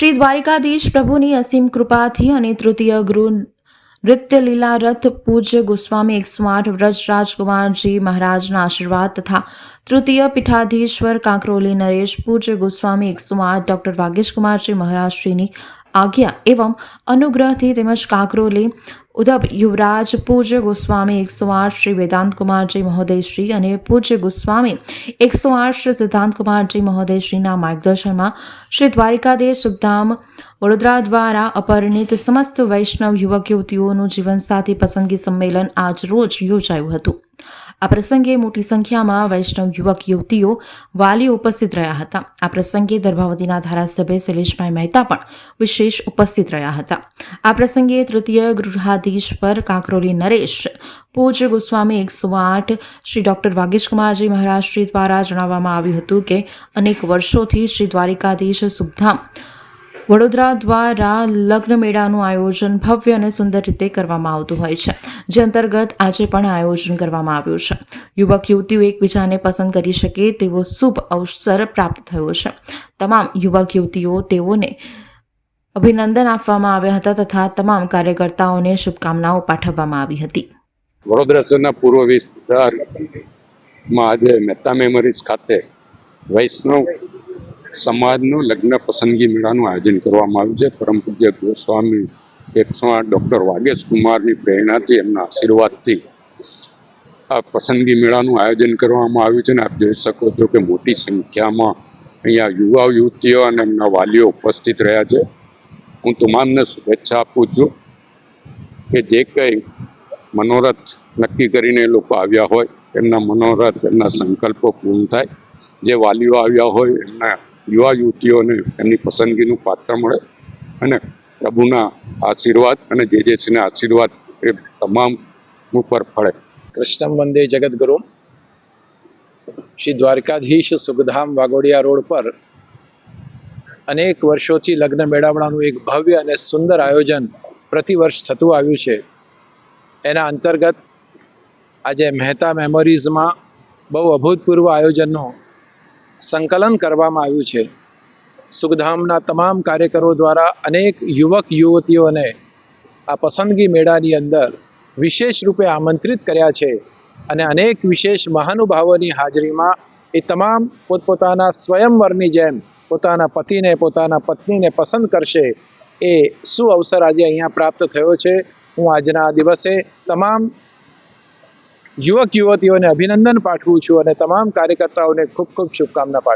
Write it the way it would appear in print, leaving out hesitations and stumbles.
શ્રી દ્વારિકાધીશ પ્રભુની અસીમ કૃપાથી અને તૃતીય ગૃહ નૃત્ય લીલા રથ પૂજ્ય ગોસ્વામી 108 વ્રજ રાજકુમારજી મહારાજના આશીર્વાદ તથા તૃતીય પીઠાધીશ્વર કાંકરોલી નરેશ પૂજ્ય ગોસ્વામી 108 ડૉક્ટર વાગેશકુમારજી મહારાજશ્રીની આજ્ઞા એવં અનુગ્રહથી તેમજ કાંકરોલી ઉધબ યુવરાજ પૂજ્ય ગોસ્વામી 108 શ્રી વેદાંત કુમારજી મહોદયશ્રી અને પૂજ્ય ગોસ્વામી 108 શ્રી સિદ્ધાંત કુમારજી મહોદયશ્રીના માર્ગદર્શનમાં શ્રી દ્વારિકાધીશ સુખધામ વડોદરા દ્વારા અપરિણીત સમસ્ત વૈષ્ણવ યુવક યુવતીઓનું જીવનસાથી પસંદગી સંમેલન આજ રોજ યોજાયું હતું। આ પ્રસંગે મોટી સંખ્યામાં વૈષ્ણવ યુવક યુવતીઓ વાલીઓ ઉપસ્થિત રહ્યા હતા। આ પ્રસંગે દર્ભાવતીના ધારાસભ્ય શૈલેષભાઈ મહેતા પણ વિશેષ ઉપસ્થિત રહ્યા હતા। આ પ્રસંગે તૃતીય ગૃહાધીશ્વર કાંકરોલી નરેશ પૂજ્ય ગોસ્વામી 108 શ્રી ડૉક્ટર વાગેશકુમારજી મહારાજશ્રી દ્વારા જણાવવામાં આવ્યું હતું કે અનેક વર્ષોથી શ્રી દ્વારિકાધીશ સુખધામ વડોદરા દ્વારા લગ્ન મેળાનું આયોજન ભવ્ય અને સુંદર રીતે કરવામાં આવતું હોય છે, જે અંતર્ગત આજે પણ આયોજન કરવામાં આવ્યું છે। યુવક યુવતીઓ એકબીજાને પસંદ કરી શકે તેવો શુભ અવસર પ્રાપ્ત થયો છે। તમામ યુવક યુવતીઓ તેઓને અભિનંદન આપવામાં આવ્યા હતા તથા તમામ કાર્યકર્તાઓને શુભકામનાઓ પાઠવવામાં આવી હતી। વડોદરા શહેરના પૂર્વ વિસ્તારમાં આજે મહેતા મેમોરીઝ ખાતે વૈષ્ણવ સમાજનું લગ્ન પસંદગી મેળાનું આયોજન કરવામાં આવ્યું છે। પરમ પૂજ્ય ગોસ્વામી 108 ડૉક્ટર વાગેશ કુમારની પ્રેરણાથી એમના આશીર્વાદથી આ પસંદગી મેળાનું આયોજન કરવામાં આવ્યું છે અને આપ જોઈ શકો છો કે મોટી સંખ્યામાં અહીંયા યુવા યુવતીઓ અને એમના વાલીઓ ઉપસ્થિત રહ્યા છે। હું તમામને શુભેચ્છા આપું છું કે જે કંઈ મનોરથ નક્કી કરીને એ લોકો આવ્યા હોય એમના મનોરથ એમના સંકલ્પો પૂર્ણ થાય। જે વાલીઓ આવ્યા હોય એમના યુવા યુવતીઓને એમની પસંદગીનું પાત્ર મળે અને પ્રભુના આશીર્વાદ અને જેજેશ્રીના આશીર્વાદ એ તમામ ઉપર ફળે। कृष्णम वंदे जगद्गुरु। श्री द्वारकाधीश सुखधाम वागोड़िया रोड पर अनेक वर्षों लग्न मेळावडाનું एक भव्य અને सुंदर आयोजन प्रतिवर्ष થતું આવ્યું છે। એના અંતર્ગત આજે મહેતા મેમોરીઝમાં બહુ અભૂતપૂર્વ આયોજનનું સંકલન કરવામાં આવ્યું છે। સુખધામના તમામ કાર્યકરો દ્વારા અનેક યુવક યુવતીઓને આ પસંદગી મેળાની અંદર વિશેષ રૂપે આમંત્રિત કર્યા છે અને અનેક વિશેષ મહાનુભાવોની હાજરીમાં એ તમામ પોતપોતાના સ્વયંવરની જેમ પોતાના પતિને પોતાના પત્નીને પસંદ કરશે એ સુઅવસર આજે અહીંયા પ્રાપ્ત થયો છે। હું આજના દિવસે તમામ યુવક યુવતીઓને અભિનંદન પાઠવું છું અને તમામ કાર્યકર્તાઓને ખૂબ ખૂબ શુભકામના પાઠવું છું।